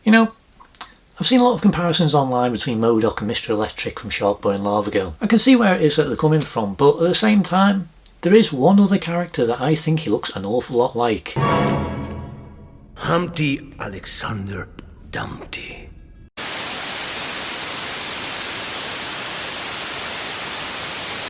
You know, I've seen a lot of comparisons online between Modoc and Mr. Electric from Sharkboy and Lava Girl. I can see where it is that they're coming from, but at the same time, there is one other character that I think he looks an awful lot like. Humpty Alexander Dumpty.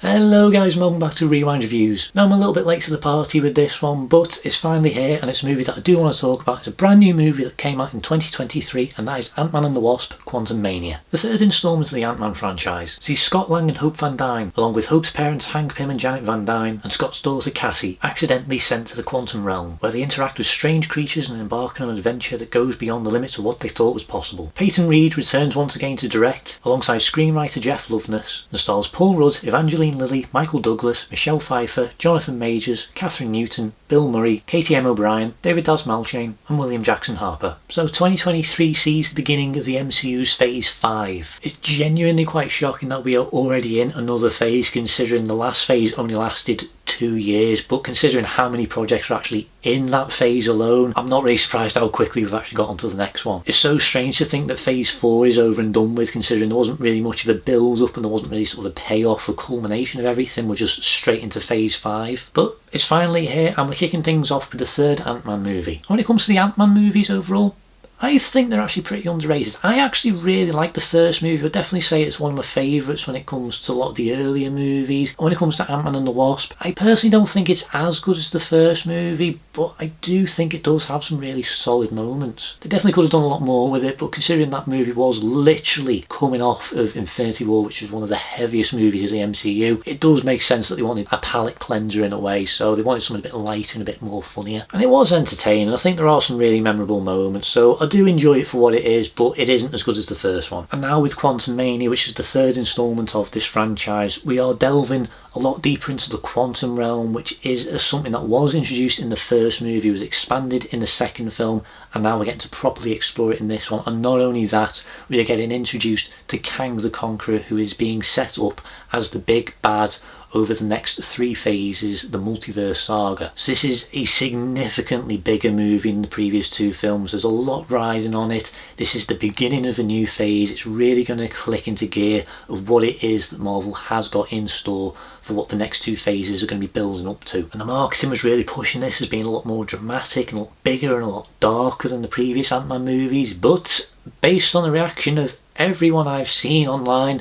Hello guys, welcome back to Rewind Reviews. Now I'm a little bit late to the party with this one, but it's finally here and it's a movie that I do want to talk about. It's a brand new movie that came out in 2023 and that is Ant-Man and the Wasp: Quantumania. The third instalment of the Ant-Man franchise sees Scott Lang and Hope Van Dyne, along with Hope's parents Hank Pym and Janet Van Dyne, and Scott's daughter Cassie, accidentally sent to the quantum realm, where they interact with strange creatures and embark on an adventure that goes beyond the limits of what they thought was possible. Peyton Reed returns once again to direct, alongside screenwriter Jeff Loveness, and stars Paul Rudd, Evangeline Lilly, Michael Douglas, Michelle Pfeiffer, Jonathan Majors, Kathryn Newton, Bill Murray, Katie M. O'Brien, David Dastmalchian and William Jackson Harper. So 2023 sees the beginning of the MCU's Phase 5. It's genuinely quite shocking that we are already in another phase, considering the last phase only lasted 2 years, but considering how many projects are actually in that phase alone, I'm not really surprised how quickly we've actually got onto the next one. It's so strange to think that Phase 4 is over and done with, considering there wasn't really much of a build up and there wasn't really sort of a payoff or culmination of everything. We're just straight into Phase 5. But it's finally here and we're kicking things off with the third Ant-Man movie. And when it comes to the Ant-Man movies overall, I think they're actually pretty underrated. I actually really like the first movie. I'd definitely say it's one of my favourites when it comes to a lot of the earlier movies. And when it comes to Ant-Man and the Wasp, I personally don't think it's as good as the first movie, but I do think it does have some really solid moments. They definitely could have done a lot more with it, but considering that movie was literally coming off of Infinity War, which is one of the heaviest movies of the MCU, it does make sense that they wanted a palate cleanser in a way, so they wanted something a bit lighter and a bit more funnier. And it was entertaining. I think there are some really memorable moments, so I do enjoy it for what it is, but it isn't as good as the first one. And now with Quantumania, which is the third instalment of this franchise, we are delving a lot deeper into the quantum realm, which is something that was introduced in the first movie, was expanded in the second film, and now we're getting to properly explore it in this one. And not only that, we are getting introduced to Kang the Conqueror, who is being set up as the big bad over the next 3 phases, the multiverse saga. So this is a significantly bigger movie than the previous 2 films. There's a lot riding on it. This is the beginning of a new phase. It's really going to click into gear of what it is that Marvel has got in store for what the next 2 phases are going to be building up to. And the marketing was really pushing this as being a lot more dramatic and a lot bigger and a lot darker than the previous Ant-Man movies. But based on the reaction of everyone I've seen online,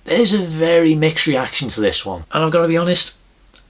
there's a very mixed reaction to this one, and I've got to be honest,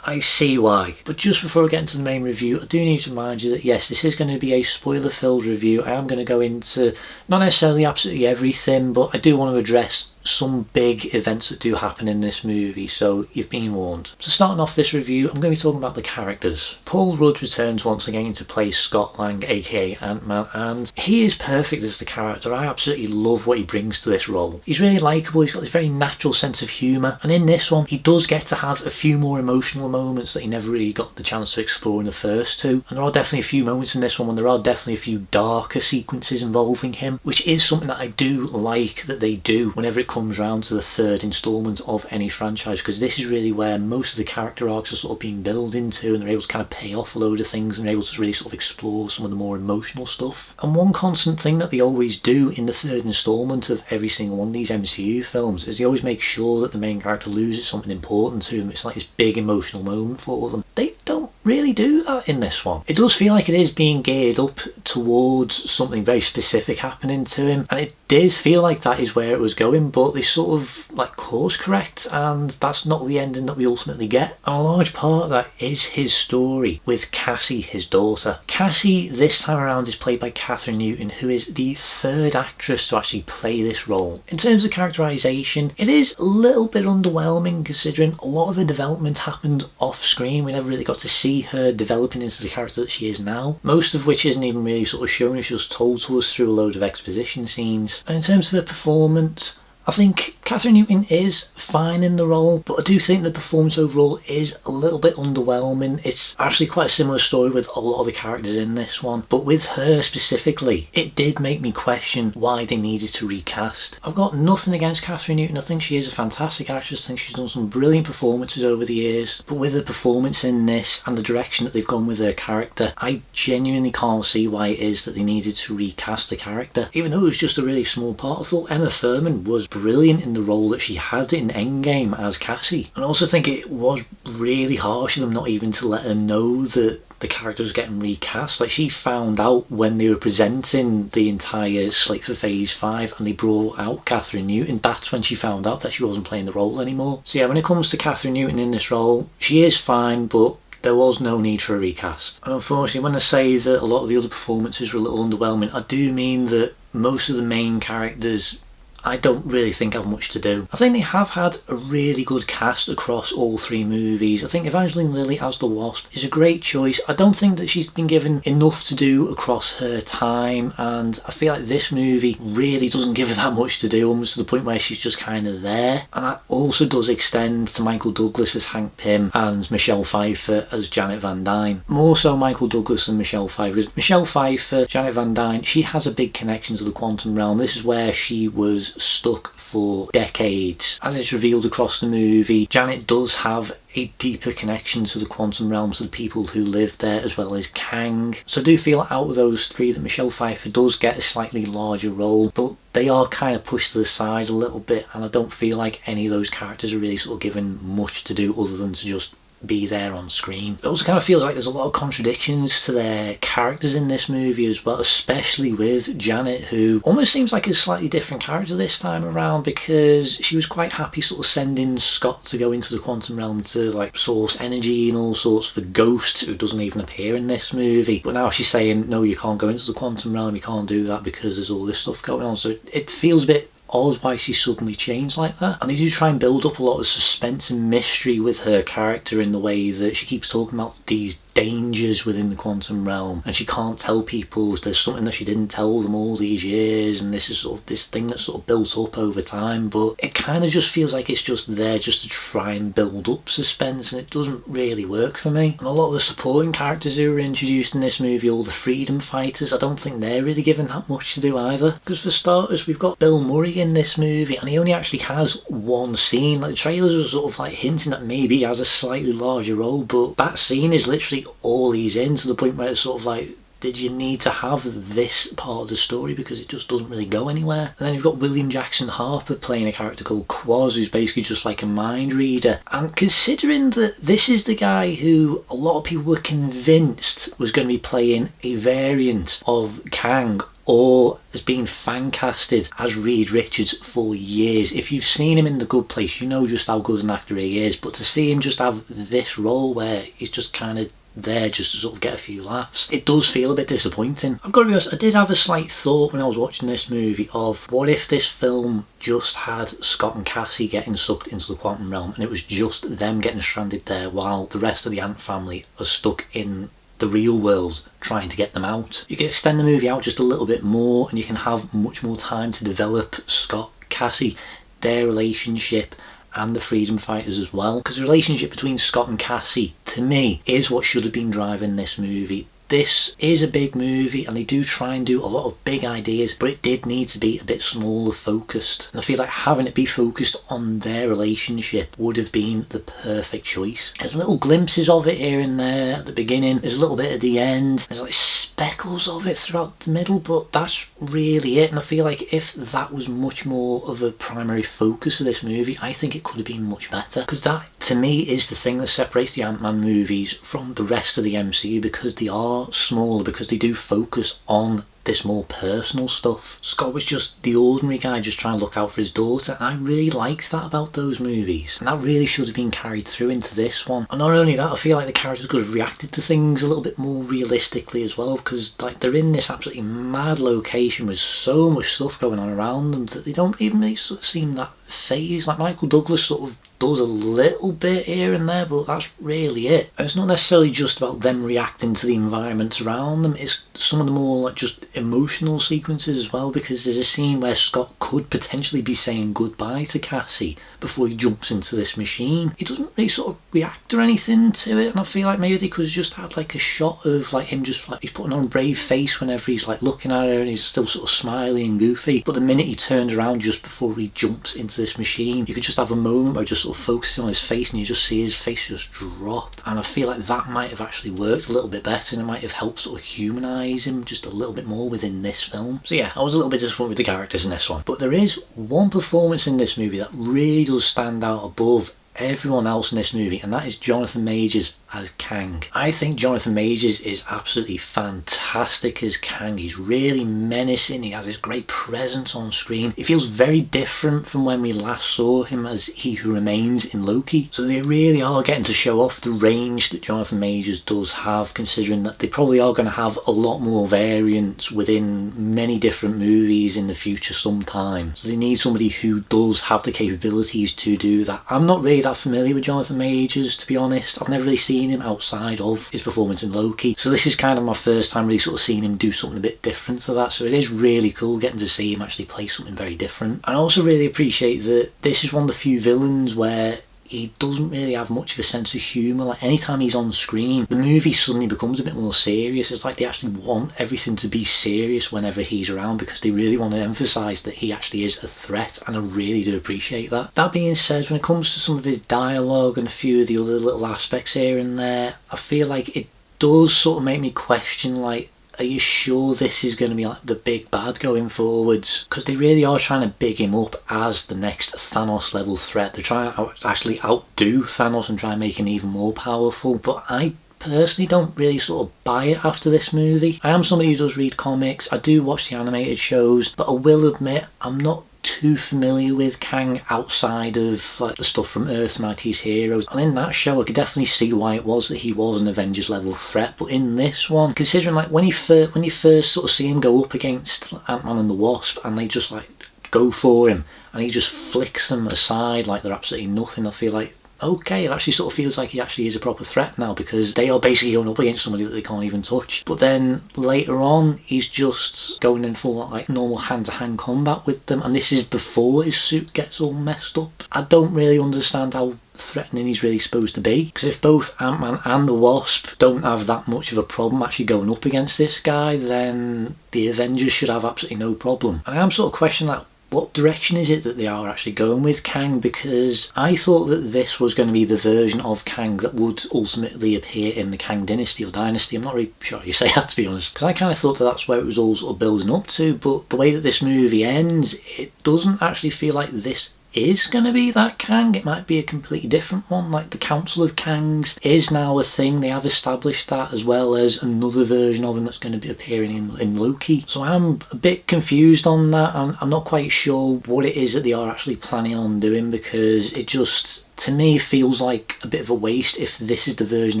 I see why. But just before I get into the main review, I do need to remind you that yes, this is going to be a spoiler-filled review. I am going to go into not necessarily absolutely everything, but I do want to address some big events that do happen in this movie, so you've been warned. So starting off this review, I'm going to be talking about the characters. Paul Rudd returns once again to play Scott Lang, aka Ant-Man, and he is perfect as the character. I absolutely love what he brings to this role. He's really likeable, he's got this very natural sense of humour, and in this one he does get to have a few more emotional moments that he never really got the chance to explore in the first 2. And there are definitely a few moments in this one when there are definitely a few darker sequences involving him, which is something that I do like that they do whenever it comes round to the third instalment of any franchise, because this is really where most of the character arcs are sort of being built into, and they're able to kind of pay off a load of things and they're able to really sort of explore some of the more emotional stuff. And one constant thing that they always do in the third instalment of every single one of these MCU films is they always make sure that the main character loses something important to them. It's like this big emotional moment for them. They don't really do that in this one. It does feel like it is being geared up towards something very specific happening to him, and it did feel like that is where it was going, but they sort of like course correct, and that's not the ending that we ultimately get. And a large part of that is his story with Cassie, his daughter. Cassie this time around is played by Kathryn Newton, who is the 3rd actress to actually play this role. In terms of characterisation, it is a little bit underwhelming considering a lot of her development happened off screen. We never really got to see her developing into the character that she is now, most of which isn't even really sort of shown, it's just told to us through a load of exposition scenes. And in terms of her performance, I think Kathryn Newton is fine in the role, but I do think the performance overall is a little bit underwhelming. It's actually quite a similar story with a lot of the characters in this one, but with her specifically, it did make me question why they needed to recast. I've got nothing against Kathryn Newton. I think she is a fantastic actress. I think she's done some brilliant performances over the years, but with her performance in this and the direction that they've gone with her character, I genuinely can't see why it is that they needed to recast the character. Even though it was just a really small part, I thought Emma Thurman was brilliant in the role that she had in Endgame as Cassie. And I also think it was really harsh of them not even to let her know that the character was getting recast. Like, she found out when they were presenting the entire slate for Phase 5 and they brought out Kathryn Newton. That's when she found out that she wasn't playing the role anymore. So yeah, when it comes to Kathryn Newton in this role, she is fine, but there was no need for a recast. And unfortunately, when I say that a lot of the other performances were a little underwhelming, I do mean that most of the main characters I don't really think have much to do. I think they have had a really good cast across all three movies. I think Evangeline Lilly as the Wasp is a great choice. I don't think that she's been given enough to do across her time, and I feel like this movie really doesn't give her that much to do, almost to the point where she's just kind of there. And that also does extend to Michael Douglas as Hank Pym and Michelle Pfeiffer as Janet Van Dyne. More so Michael Douglas than Michelle Pfeiffer, because Michelle Pfeiffer, Janet Van Dyne, she has a big connection to the quantum realm. This is where she was stuck for decades. As it's revealed across the movie, Janet does have a deeper connection to the quantum realm, to the people who live there, as well as Kang. So I do feel out of those three that Michelle Pfeiffer does get a slightly larger role, but they are kind of pushed to the side a little bit, and I don't feel like any of those characters are really sort of given much to do other than to just be there on screen. It also kind of feels like there's a lot of contradictions to their characters in this movie as well, especially with Janet, who almost seems like a slightly different character this time around, because she was quite happy sort of sending Scott to go into the quantum realm to like source energy and all sorts for Ghost, who doesn't even appear in this movie, but now she's saying no, you can't go into the quantum realm, you can't do that because there's all this stuff going on. So it feels a bit odd why she suddenly changed like that. And they do try and build up a lot of suspense and mystery with her character in the way that she keeps talking about these dangers within the quantum realm, and she can't tell people there's something that she didn't tell them all these years, and this is sort of this thing that's sort of built up over time, but it kind of just feels like it's just there just to try and build up suspense, and it doesn't really work for me. And a lot of the supporting characters who were introduced in this movie, all the freedom fighters, I don't think they're really given that much to do either, because for starters we've got Bill Murray in this movie and he only actually has one scene. Like, the trailers were sort of like hinting that maybe he has a slightly larger role, but that scene is literally all he's in, to the point where it's sort of like, did you need to have this part of the story, because it just doesn't really go anywhere. And then you've got William Jackson Harper playing a character called Quaz, who's basically just like a mind reader. And considering that this is the guy who a lot of people were convinced was going to be playing a variant of Kang, or has been fan casted as Reed Richards for years. If you've seen him in The Good Place, you know just how good an actor he is, but to see him just have this role where he's just kind of there just to sort of get a few laughs, it does feel a bit disappointing. I've got to be honest, I did have a slight thought when I was watching this movie of, what if this film just had Scott and Cassie getting sucked into the quantum realm and it was just them getting stranded there while the rest of the Ant family are stuck in the real world trying to get them out. You can extend the movie out just a little bit more and you can have much more time to develop Scott, Cassie, their relationship, and the freedom fighters as well, because the relationship between Scott and Cassie, to me, is what should have been driving this movie. This is a big movie and they do try and do a lot of big ideas, but it did need to be a bit smaller focused. And I feel like having it be focused on their relationship would have been the perfect choice. There's little glimpses of it here and there at the beginning, there's a little bit at the end, there's like speckles of it throughout the middle, but that's really it. And I feel like if that was much more of a primary focus of this movie, I think it could have been much better, because that to me is the thing that separates the Ant-Man movies from the rest of the MCU, because they are smaller, because they do focus on this more personal stuff. Scott was just the ordinary guy just trying to look out for his daughter, and I really liked that about those movies, and that really should have been carried through into this one. And not only that, I feel like the characters could have reacted to things a little bit more realistically as well, because like they're in this absolutely mad location with so much stuff going on around them that they don't even really sort of seem that phased. Like Michael Douglas sort of does a little bit here and there, but that's really it. And it's not necessarily just about them reacting to the environments around them, it's some of the more like just emotional sequences as well, because there's a scene where Scott could potentially be saying goodbye to Cassie before he jumps into this machine. He doesn't really sort of react or anything to it, and I feel like maybe they could have just had like a shot of like him just like he's putting on a brave face whenever he's like looking at her and he's still sort of smiley and goofy, but the minute he turns around just before he jumps into this machine, you could just have a moment where just sort of focusing on his face and you just see his face just drop, and I feel like that might have actually worked a little bit better and it might have helped sort of humanise him just a little bit more within this film. So yeah, I was a little bit disappointed with the characters in this one, but there is one performance in this movie that really does stand out above everyone else in this movie, and that is Jonathan Majors as Kang. I think Jonathan Majors is absolutely fantastic as Kang. He's really menacing, he has this great presence on screen. It feels very different from when we last saw him as He Who Remains in Loki. So they really are getting to show off the range that Jonathan Majors does have, considering that they probably are going to have a lot more variants within many different movies in the future sometime. So they need somebody who does have the capabilities to do that. I'm not really that familiar with Jonathan Majors, to be honest. I've never really seen him outside of his performance in Loki, so this is kind of my first time really sort of seeing him do something a bit different to that, so it is really cool getting to see him actually play something very different. And I also really appreciate that this is one of the few villains where he doesn't really have much of a sense of humour. Like anytime he's on screen, the movie suddenly becomes a bit more serious. It's like they actually want everything to be serious whenever he's around, because they really want to emphasise that he actually is a threat, and I really do appreciate that. That being said, when it comes to some of his dialogue and a few of the other little aspects here and there, I feel like it does sort of make me question, like, are you sure this is going to be like the big bad going forwards? Because they really are trying to big him up as the next Thanos level threat. They're trying to actually outdo Thanos and try and make him even more powerful. But I personally don't really sort of buy it after this movie. I am somebody who does read comics, I do watch the animated shows, but I will admit I'm not too familiar with Kang outside of like the stuff from Earth's Mightiest Heroes, and in that show I could definitely see why it was that he was an Avengers level threat. But in this one, considering like when you first sort of see him go up against Ant-Man and the Wasp and they just like go for him and he just flicks them aside like they're absolutely nothing, I feel like, okay, it actually sort of feels like he actually is a proper threat now, because they are basically going up against somebody that they can't even touch. But then later on he's just going in full like normal hand-to-hand combat with them, and this is before his suit gets all messed up. I don't really understand how threatening he's really supposed to be, because if both Ant-Man and the Wasp don't have that much of a problem actually going up against this guy, then the Avengers should have absolutely no problem. And I'm sort of questioning that, what direction is it that they are actually going with Kang? Because I thought that this was going to be the version of Kang that would ultimately appear in the Kang dynasty or dynasty. I'm not really sure how you say that, to be honest, because I kind of thought that that's where it was all sort of building up to, but the way that this movie ends, it doesn't actually feel like this is going to be that Kang. It might be a completely different one. Like the Council of Kangs is now a thing, they have established that, as well as another version of him that's going to be appearing in Loki. So I'm a bit confused on that, and I'm not quite sure what it is that they are actually planning on doing, because it just, to me, feels like a bit of a waste if this is the version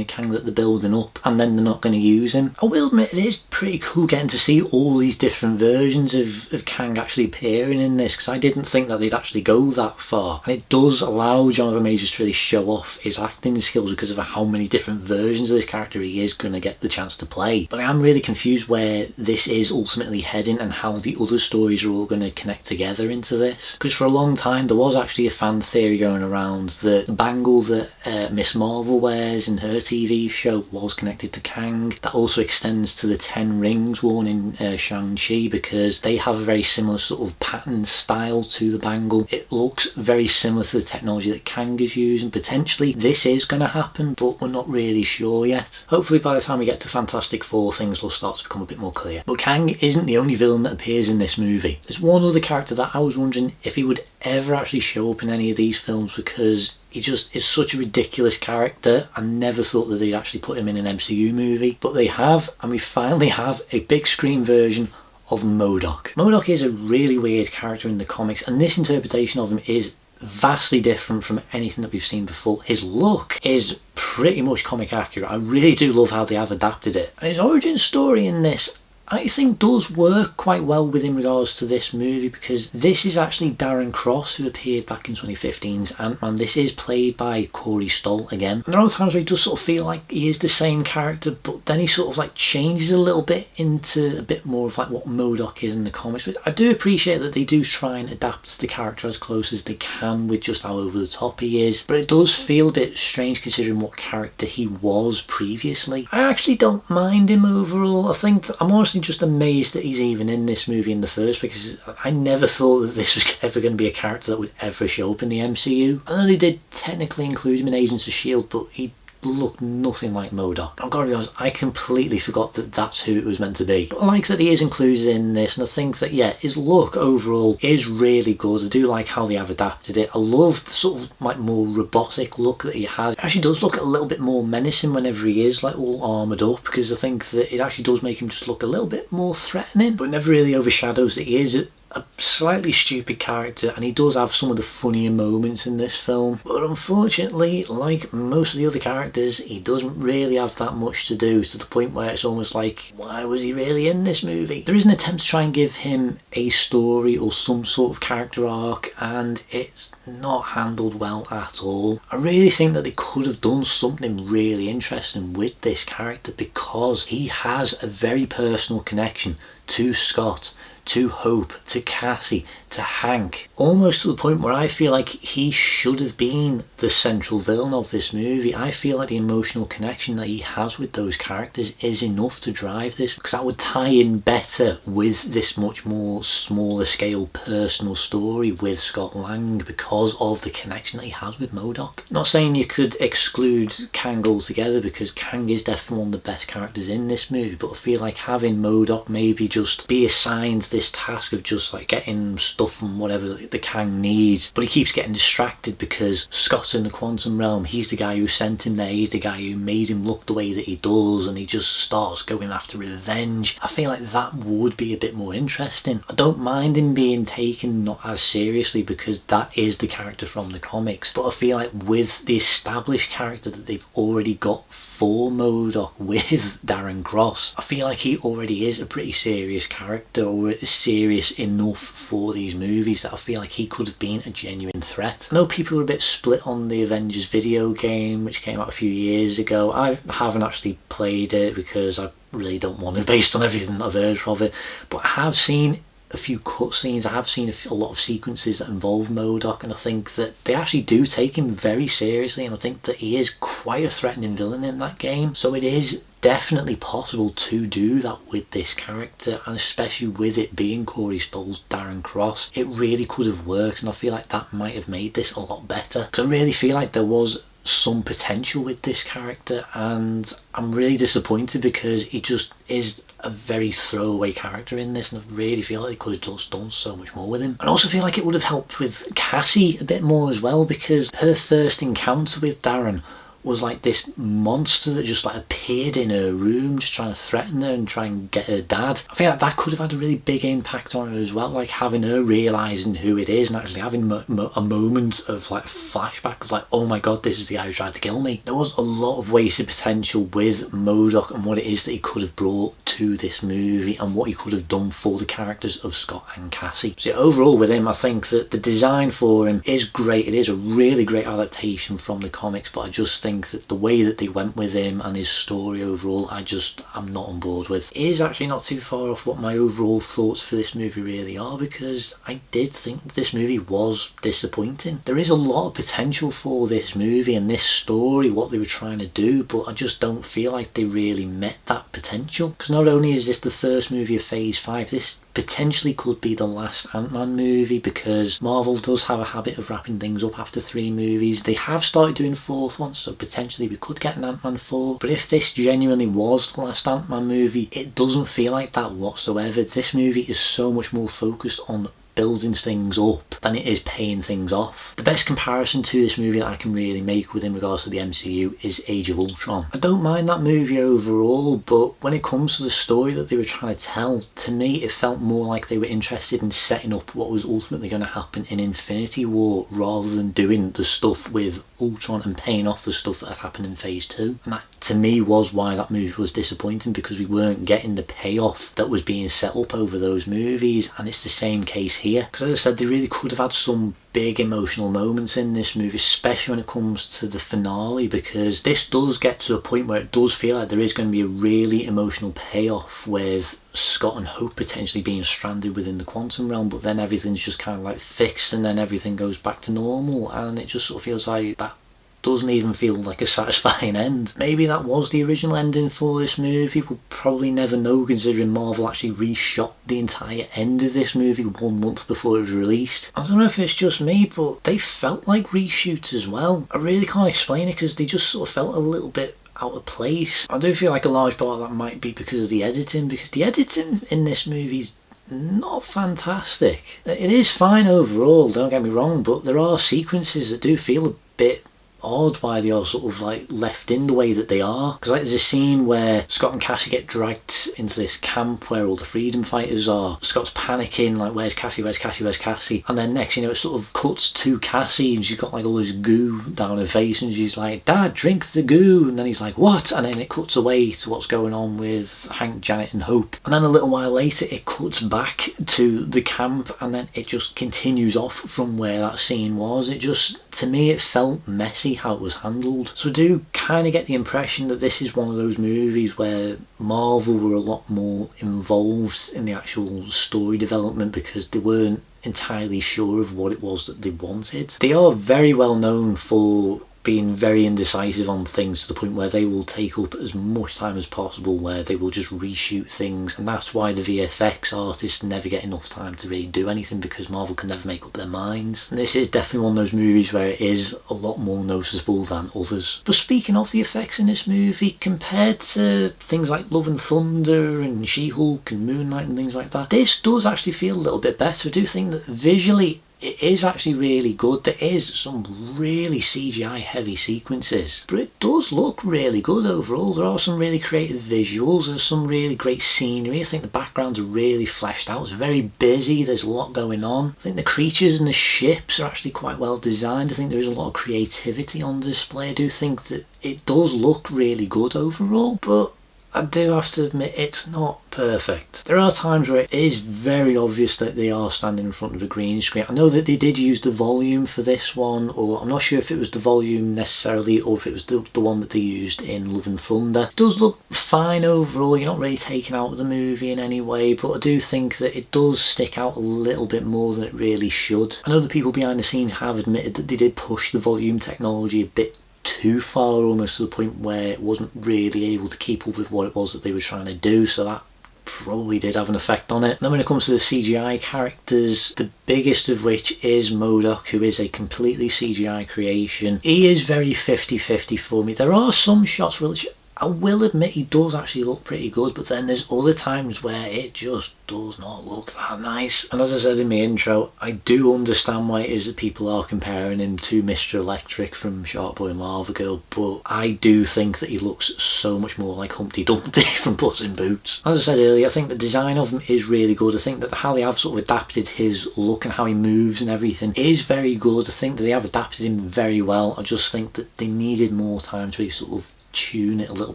of Kang that they're building up and then they're not going to use him. I will admit it is pretty cool getting to see all these different versions of Kang actually appearing in this, because I didn't think that they'd actually go that far, and it does allow Jonathan Majors to really show off his acting skills because of how many different versions of this character he is going to get the chance to play. But I am really confused where this is ultimately heading and how the other stories are all going to connect together into this, because for a long time there was actually a fan theory going around that the bangle that Miss Marvel wears in her TV show was connected to Kang. That also extends to the 10 rings worn in Shang-Chi, because they have a very similar sort of pattern style to the bangle. It looks very similar to the technology that Kang is using. Potentially this is going to happen, but we're not really sure yet. Hopefully by the time we get to Fantastic Four, things will start to become a bit more clear. But Kang isn't the only villain that appears in this movie. There's one other character that I was wondering if he would ever actually show up in any of these films, because he just is such a ridiculous character. I never thought that they'd actually put him in an MCU movie, but they have, and we finally have a big screen version of Modoc. Modoc is a really weird character in the comics, and this interpretation of him is vastly different from anything that we've seen before. His look is pretty much comic accurate. I really do love how they have adapted it. And his origin story in this, I think does work quite well within regards to this movie, because this is actually Darren Cross, who appeared back in 2015's Ant-Man. This is played by Corey Stoll again. And there are times where he does sort of feel like he is the same character, but then he sort of like changes a little bit into a bit more of like what Modoc is in the comics. But I do appreciate that they do try and adapt the character as close as they can with just how over the top he is, but it does feel a bit strange considering what character he was previously. I actually don't mind him overall. I think I'm honestly just amazed that he's even in this movie in the first place, because I never thought that this was ever going to be a character that would ever show up in the MCU. I know they did technically include him in Agents of S.H.I.E.L.D., but he looked nothing like Modoc. I've got to be honest, I completely forgot that that's who it was meant to be. But I like that he is included in this, and I think that, yeah, his look overall is really good. I do like how they have adapted it. I love the sort of like more robotic look that he has. It actually does look a little bit more menacing whenever he is like all armoured up, because I think that it actually does make him just look a little bit more threatening, but it never really overshadows that he is a slightly stupid character, and he does have some of the funnier moments in this film. But unfortunately, like most of the other characters, he doesn't really have that much to do, to the point where it's almost like, why was he really in this movie? There is an attempt to try and give him a story or some sort of character arc, and it's not handled well at all. I really think that they could have done something really interesting with this character, because he has a very personal connection to Scott, to Hope, to Cassie, to Hank, almost to the point where I feel like he should have been the central villain of this movie. I feel like the emotional connection that he has with those characters is enough to drive this, because that would tie in better with this much more smaller scale personal story with Scott Lang, because of the connection that he has with Modoc. Not saying you could exclude Kang altogether, because Kang is definitely one of the best characters in this movie, but I feel like having Modoc maybe just be assigned this task of just like getting stuff and whatever the Kang needs, but he keeps getting distracted because Scott's in the quantum realm. He's the guy who sent him there, he's the guy who made him look the way that he does, and he just starts going after revenge. I feel like that would be a bit more interesting. I don't mind him being taken not as seriously, because that is the character from the comics, but I feel like with the established character that they've already got for Modoc with Darren Cross, I feel like he already is a pretty serious character, or is serious enough for these movies, that I feel like he could have been a genuine threat. I know people are a bit split on the Avengers video game, which came out a few years ago. I haven't actually played it because I really don't want to, based on everything that I've heard of it, but I have seen a few cutscenes. I have seen a lot of sequences that involve Modoc, and I think that they actually do take him very seriously, and I think that he is quite a threatening villain in that game. So it is definitely possible to do that with this character, and especially with it being Corey Stoll's Darren Cross, it really could have worked, and I feel like that might have made this a lot better, because I really feel like there was some potential with this character, and I'm really disappointed because he just is a very throwaway character in this, and I really feel like they could have just done so much more with him. And I also feel like it would have helped with Cassie a bit more as well, because her first encounter with Darren was like this monster that just like appeared in her room just trying to threaten her and try and get her dad. I feel like that could have had a really big impact on her as well, like having her realising who it is and actually having a moment of like a flashback of like, oh my god, this is the guy who tried to kill me. There was a lot of wasted potential with Modoc and what it is that he could have brought to this movie and what he could have done for the characters of Scott and Cassie. So overall with him, I think that the design for him is great. It is a really great adaptation from the comics, but I just think that the way that they went with him and his story overall, I'm not on board with. It is actually not too far off what my overall thoughts for this movie really are, because I did think that this movie was disappointing. There is a lot of potential for this movie and this story, what they were trying to do, but I just don't feel like they really met that potential. Because not only is this the first movie of Phase 5, this potentially could be the last Ant-Man movie, because Marvel does have a habit of wrapping things up after 3 movies. They have started doing 4th ones, so potentially we could get an Ant-Man 4. But if this genuinely was the last Ant-Man movie, it doesn't feel like that whatsoever. This movie is so much more focused on building things up than it is paying things off. The best comparison to this movie that I can really make within regards to the MCU is Age of Ultron. I don't mind that movie overall, but when it comes to the story that they were trying to tell, to me it felt more like they were interested in setting up what was ultimately going to happen in Infinity War rather than doing the stuff with Ultron and paying off the stuff that had happened in Phase 2. And that to me was why that movie was disappointing, because we weren't getting the payoff that was being set up over those movies. And it's the same case here, because as I said, they really could have had some big emotional moments in this movie, especially when it comes to the finale, because this does get to a point where it does feel like there is going to be a really emotional payoff with Scott and Hope potentially being stranded within the quantum realm, but then everything's just kind of like fixed and then everything goes back to normal, and it just sort of feels like that doesn't even feel like a satisfying end. Maybe that was the original ending for this movie. We'll probably never know, considering Marvel actually reshot the entire end of this movie 1 month before it was released. I don't know if it's just me, but they felt like reshoots as well. I really can't explain it, because they just sort of felt a little bit out of place. I do feel like a large part of that might be because of the editing, because the editing in this movie's not fantastic. It is fine overall, don't get me wrong, but there are sequences that do feel a bit odd why they are sort of like left in the way that they are. Because like there's a scene where Scott and Cassie get dragged into this camp where all the freedom fighters are. Scott's panicking, like, where's Cassie, where's Cassie, where's Cassie? And then next, you know, it sort of cuts to Cassie and she's got like all this goo down her face and she's like, Dad, drink the goo. And then he's like, what? And then it cuts away to what's going on with Hank, Janet and Hope. And then a little while later it cuts back to the camp and then it just continues off from where that scene was. It just, to me, it felt messy how it was handled. So I do kind of get the impression that this is one of those movies where Marvel were a lot more involved in the actual story development because they weren't entirely sure of what it was that they wanted. They are very well known for being very indecisive on things to the point where they will take up as much time as possible, where they will just reshoot things, and that's why the VFX artists never get enough time to really do anything, because Marvel can never make up their minds. And this is definitely one of those movies where it is a lot more noticeable than others. But speaking of the effects in this movie, compared to things like Love and Thunder and She-Hulk and Moon Knight and things like that, this does actually feel a little bit better. I do think that visually it is actually really good. There is some really CGI heavy sequences, but it does look really good overall. There are some really creative visuals, there's some really great scenery. I think the backgrounds are really fleshed out. It's very busy, there's a lot going on. I think the creatures and the ships are actually quite well designed. I think there is a lot of creativity on display. I do think that it does look really good overall, but I do have to admit it's not perfect. There are times where it is very obvious that they are standing in front of a green screen. I know that they did use the volume for this one, or I'm not sure if it was the volume necessarily or if it was the one that they used in Love and Thunder. It does look fine overall, you're not really taken out of the movie in any way, but I do think that it does stick out a little bit more than it really should. I know the people behind the scenes have admitted that they did push the volume technology a bit too far, almost to the point where it wasn't really able to keep up with what it was that they were trying to do, so that probably did have an effect on it. And then when it comes to the CGI characters, the biggest of which is Modoc, who is a completely CGI creation. He is very 50-50 for me. There are some shots which I will admit he does actually look pretty good, but then there's other times where it just does not look that nice. And as I said in my intro, I do understand why it is that people are comparing him to Mr. Electric from Shark Boy and Lava Girl, but I do think that he looks so much more like Humpty Dumpty from Puss in Boots. As I said earlier, I think the design of him is really good. I think that how they have sort of adapted his look and how he moves and everything is very good. I think that they have adapted him very well. I just think that they needed more time to really sort of tune it a little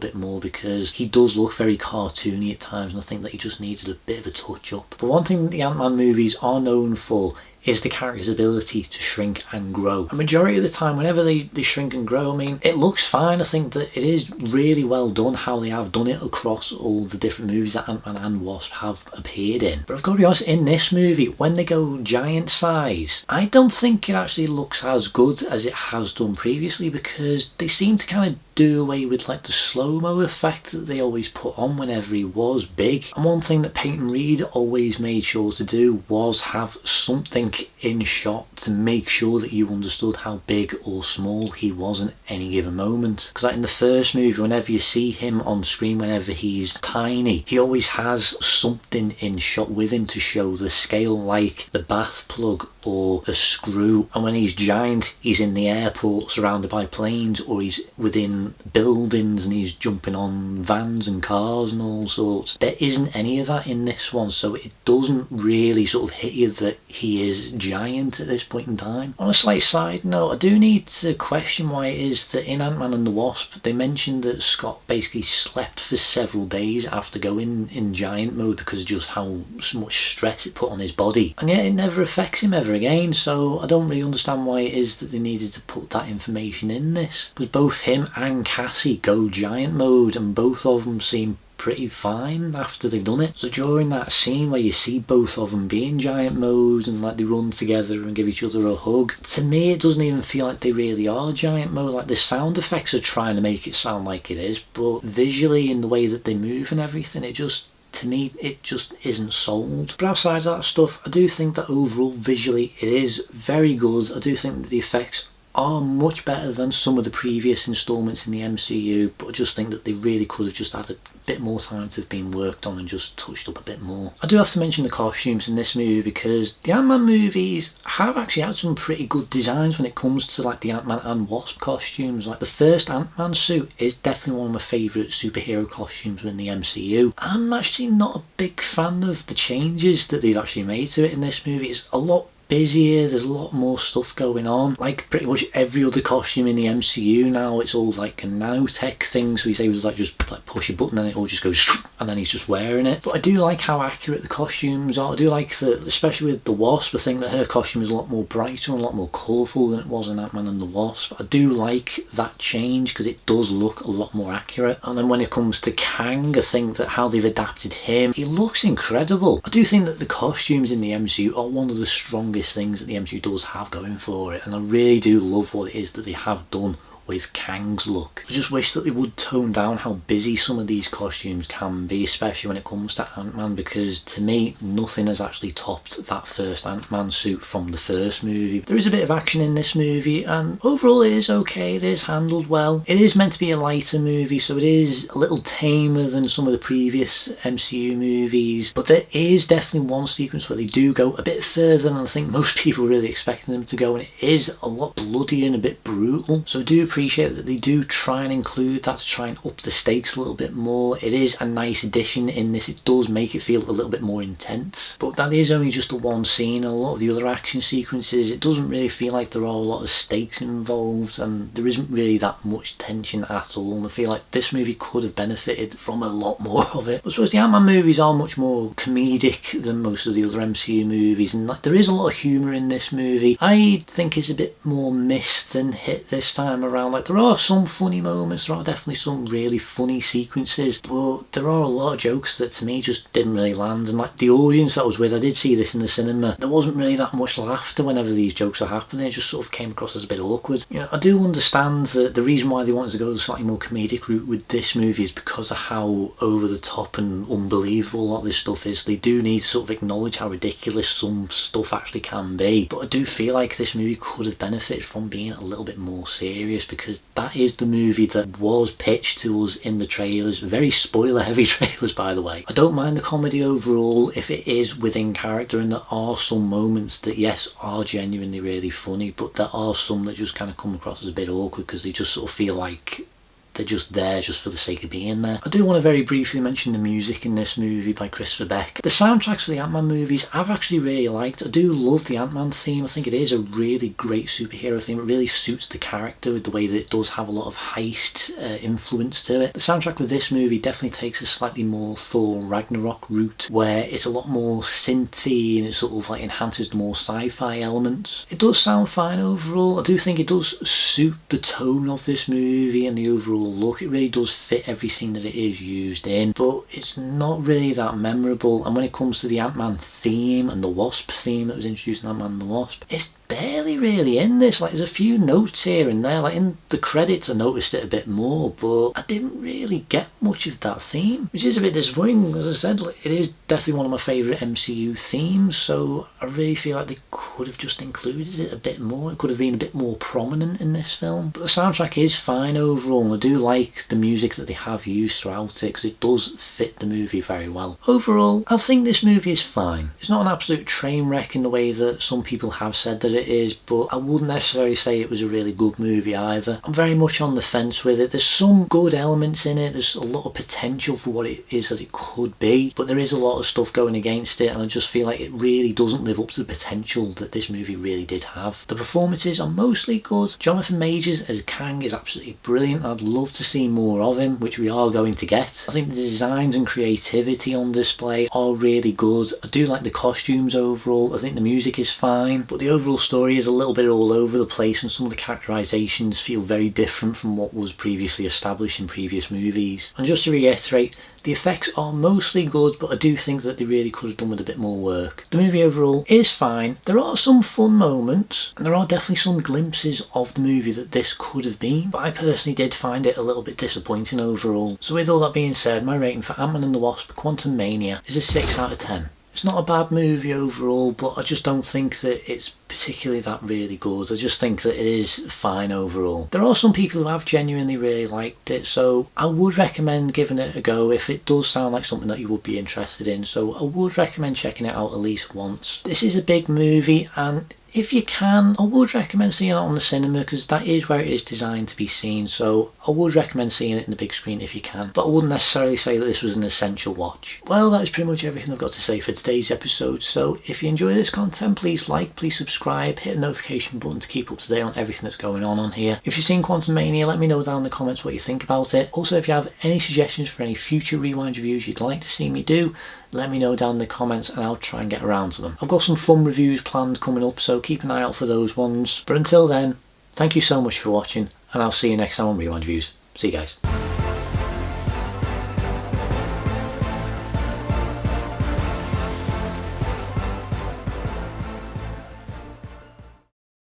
bit more, because he does look very cartoony at times, and I think that he just needed a bit of a touch up. But one thing that the Ant-Man movies are known for is the character's ability to shrink and grow. A majority of the time, whenever they shrink and grow, I mean, it looks fine. I think that it is really well done how they have done it across all the different movies that Ant-Man and Wasp have appeared in. But I've got to be honest, in this movie, when they go giant size, I don't think it actually looks as good as it has done previously, because they seem to kind of do away with like the slow-mo effect that they always put on whenever he was big. And one thing that Peyton Reed always made sure to do was have something in shot to make sure that you understood how big or small he was in any given moment. Because like in the first movie, whenever you see him on screen, whenever he's tiny, he always has something in shot with him to show the scale, like the bath plug or a screw. And when he's giant, he's in the airport surrounded by planes, or he's within buildings and he's jumping on vans and cars and all sorts. There isn't any of that in this one, so it doesn't really sort of hit you that he is giant at this point in time. On a slight side note, I do need to question why it is that in Ant-Man and the Wasp they mentioned that Scott basically slept for several days after going in giant mode because of just how much stress it put on his body, and yet it never affects him ever again. So I don't really understand why it is that they needed to put that information in this, because both him and Cassie go giant mode and both of them seem pretty fine after they've done it. So during that scene where you see both of them be in giant mode and like they run together and give each other a hug, to me it doesn't even feel like they really are giant mode. Like the sound effects are trying to make it sound like it is, but visually in the way that they move and everything, it just, to me, it just isn't sold. But outside of that stuff, I do think that overall visually it is very good. I do think that the effects are much better than some of the previous installments in the MCU, but I just think that they really could have just had a bit more time to have been worked on and just touched up a bit more. I do have to mention the costumes in this movie, because the Ant-Man movies have actually had some pretty good designs when it comes to like the Ant-Man and Wasp costumes. Like the first Ant-Man suit is definitely one of my favourite superhero costumes in the MCU. I'm actually not a big fan of the changes that they've actually made to it in this movie. It's a lot busier, there's a lot more stuff going on. Like pretty much every other costume in the MCU now, it's all like a nanotech thing, so he's able to like just like push a button and it all just goes and then he's just wearing it. But I do like how accurate the costumes are. I do like that, especially with the Wasp, I think that her costume is a lot more brighter and a lot more colourful than it was in Ant-Man and the Wasp. I do like that change because it does look a lot more accurate. And then when it comes to Kang, I think that how they've adapted him, he looks incredible. I do think that the costumes in the MCU are one of the strongest things that the MCU does have going for it, and I really do love what it is that they have done with Kang's look. I just wish that they would tone down how busy some of these costumes can be, especially when it comes to Ant-Man, because to me nothing has actually topped that first Ant-Man suit from the first movie. There is a bit of action in this movie and overall it is okay, it is handled well. It is meant to be a lighter movie, so it is a little tamer than some of the previous MCU movies, but there is definitely one sequence where they do go a bit further than I think most people were really expecting them to go, and it is a lot bloody and a bit brutal. So I do appreciate that they do try and include that to try and up the stakes a little bit more. It is a nice addition in this, it does make it feel a little bit more intense, but that is only just the one scene. A lot of the other action sequences, it doesn't really feel like there are a lot of stakes involved and there isn't really that much tension at all, and I feel like this movie could have benefited from a lot more of it. I suppose the Ant-Man movies are much more comedic than most of the other MCU movies, and like there is a lot of humour in this movie. I think it's a bit more missed than hit this time around. Like there are some funny moments, there are definitely some really funny sequences, but there are a lot of jokes that to me just didn't really land, and like the audience that I was with, I did see this in the cinema, there wasn't really that much laughter whenever these jokes are happening. It just sort of came across as a bit awkward. You know, I do understand that the reason why they wanted to go the slightly more comedic route with this movie is because of how over the top and unbelievable a lot of this stuff is. They do need to sort of acknowledge how ridiculous some stuff actually can be, but I do feel like this movie could have benefited from being a little bit more serious, because that is the movie that was pitched to us in the trailers. Very spoiler heavy trailers, by the way. I don't mind the comedy overall if it is within character, and there are some moments that yes are genuinely really funny, but there are some that just kind of come across as a bit awkward because they just sort of feel like they're just there just for the sake of being there. I do want to very briefly mention the music in this movie by Christopher Beck. The soundtracks for the Ant-Man movies I've actually really liked. I do love the Ant-Man theme. I think it is a really great superhero theme. It really suits the character with the way that it does have a lot of heist influence to it. The soundtrack with this movie definitely takes a slightly more Thor Ragnarok route, where it's a lot more synthy and it sort of like enhances the more sci-fi elements. It does sound fine overall. I do think it does suit the tone of this movie and the overall look. It really does fit every scene that it is used in, but it's not really that memorable. And when it comes to the Ant-Man theme and the Wasp theme that was introduced in Ant-Man and the Wasp, it's barely really in this. Like, there's a few notes here and there. Like, in the credits I noticed it a bit more, but I didn't really get much of that theme, which is a bit disappointing. As I said, like, it is definitely one of my favourite MCU themes, so I really feel like they could have just included it a bit more. It could have been a bit more prominent in this film. But the soundtrack is fine overall, and I do like the music that they have used throughout it, because it does fit the movie very well. Overall, I think this movie is fine. It's not an absolute train wreck in the way that some people have said that it is, but I wouldn't necessarily say it was a really good movie either. I'm very much on the fence with it. There's some good elements in it, there's a lot of potential for what it is that it could be, but there is a lot of stuff going against it, and I just feel like it really doesn't live up to the potential that this movie really did have. The performances are mostly good. Jonathan Majors as Kang is absolutely brilliant. I'd love to see more of him, which we are going to get. I think the designs and creativity on display are really good. I do like the costumes overall. I think the music is fine, but the overall story is a little bit all over the place, and some of the characterizations feel very different from what was previously established in previous movies. And just to reiterate, the effects are mostly good, but I do think that they really could have done with a bit more work. The movie overall is fine. There are some fun moments, and there are definitely some glimpses of the movie that this could have been, but I personally did find it a little bit disappointing overall. So with all that being said, my rating for Ant-Man and the Wasp: Quantumania is a 6 out of 10. It's not a bad movie overall, but I just don't think that it's particularly that really good. I just think that it is fine overall. There are some people who have genuinely really liked it, so I would recommend giving it a go if it does sound like something that you would be interested in. So I would recommend checking it out at least once. This is a big movie, and if you can, I would recommend seeing it on the cinema, because that is where it is designed to be seen, so I would recommend seeing it in the big screen if you can, but I wouldn't necessarily say that this was an essential watch. Well, that is pretty much everything I've got to say for today's episode, so if you enjoy this content, please like, please subscribe, hit the notification button to keep up to date on everything that's going on here. If you've seen Quantumania, let me know down in the comments what you think about it. Also, if you have any suggestions for any future Rewind reviews you'd like to see me do, let me know down in the comments and I'll try and get around to them. I've got some fun reviews planned coming up, so keep an eye out for those ones. But until then, thank you so much for watching, and I'll see you next time on Rewind Reviews. See you guys.